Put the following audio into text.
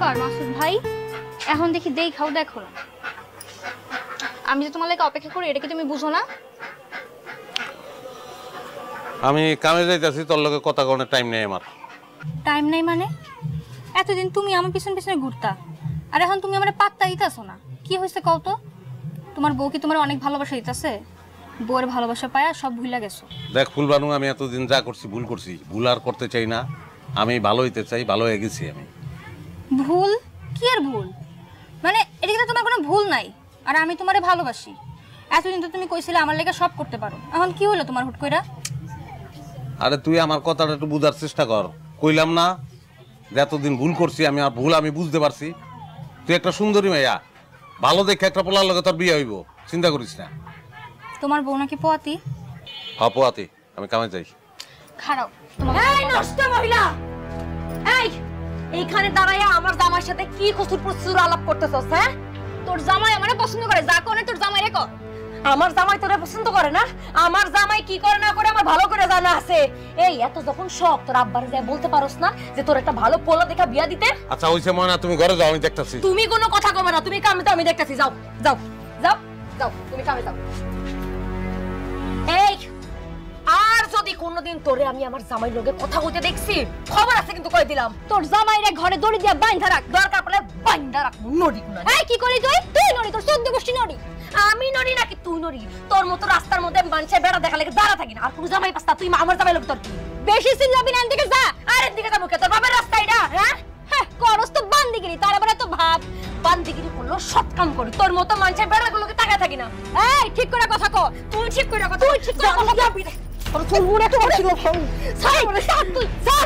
ব্যাপার মাসুদ ভাই, এখন দেখি দেখাও দেখো না, আমি যে তোমার লাগে অপেক্ষা করি এটা কি তুমি বুঝো না? আমি কামে যাইতাছি, তোর লগে কথা কওয়ার টাইম নেই আমার। টাইম নাই মানে? এতদিন তুমি আমার পিছন পিছনে ঘুরতা, আর এখন তুমি আমার পাত্তা দিতেছো না, কি হয়েছে কও তো? তোমার বউ কি তোমার অনেক ভালোবাসা দিতেছে? বউয়ের ভালোবাসা পায়া সব ভুলে গেছো। দেখ ফুলবানু, আমি এতদিন যা করছি ভুল করছি, ভুল আর করতে চাই না। আমি ভালো হইতে চাই, ভালো হয়ে গেছি আমি। ভুল? কি আর ভুল? মানে এদিকে তো তোমার কোনো ভুল নাই, আর আমি তোমারে ভালোবাসি। এতদিন তো তুমি কইছিলে আমার লেগে সব করতে পারো, এখন কি হলো তোমার হুট কইরা? আরে তুই আমার কথাটা একটু বুঝার চেষ্টা কর। কইলাম না যে এতদিন ভুল করছি, আমি আর ভুল আমি বুঝতে পারছি। তুই একটা সুন্দরী মেয়া, ভালো দেখে একটা পোলার লগে তোর বিয়ে হইব, চিন্তা করিস না। তোমার বউ নাকি পোয়াতি? হপোয়াতে, আমি কামে যাই। খারাপ তোমার। এই নষ্ট মহিলা, এই এইখানে দাঁড়ায়া আমার জামাইয়ের সাথে কি কসুর প্রচুর আলাপ করতেছস? হ্যাঁ, তোর জামাই আমারে পছন্দ করে, যা করে তোর জামাই রে কর। আমার জামাই তোরে পছন্দ করে না? আমার জামাই কি করে না করে আমার ভালো করে জানা আছে। এই এত যখন শখ, তোর আব্বারে যায় বলতে পারোস না যে তোর একটা ভালো পোলা দেখা বিয়া দিতে? আচ্ছা হইছে ময়না, তুমি ঘরে যাও, আমি দেখতাছি। তুমি কোনো কথা কবে না, তুমি কামে তো আমি দেখতেছি। যাও যাও যাও যাও, তুমি কামে যাও। এই আর যদি কোনোদিন তোরে আমি আমার জামাই লগে কথা কইতে দেখছি, খবর আছে কিন্তু কই দিলাম। তোর জামাইরে ঘরে দড়ি দিয়া বাইন্ধা রাখ, দরকার পড়লে বাইন্দা রাখ, নড়ি না। এই কি করি তুই? তুই নড়ি, তোর 14 গোষ্ঠী নড়ি। আমি নড়ি নাকি তুই নড়ি? তোর মতো রাস্তার মধ্যে মানুষের বেড়া দেখা লাগে দাঁড়া থাকি না। আর কোন জামাই পাস্তা তুই আমার জামাই লোক তোর কি? বেশি চিল্লাবি না, এদিকে যা। আর এদিকে যাবো কে? তোর বাবার রাস্তা এটা? হ্যাঁ হ্যাঁ, করস তো বান্দিগিরি, তার আবার এত ভাব। বান্দিগিরি করলো, সৎ কাম করি। তোর মতো মানুষের বেড়াগুলোকে তাকায় থাকি না। এই ঠিক করে কথা কও। তুই ঠিক করে কথা, তুই ঠিক করে কথা যাবি রে। তোর চুল মুড়ে তো ছিল ভাই। ছাই বলে তুই যা।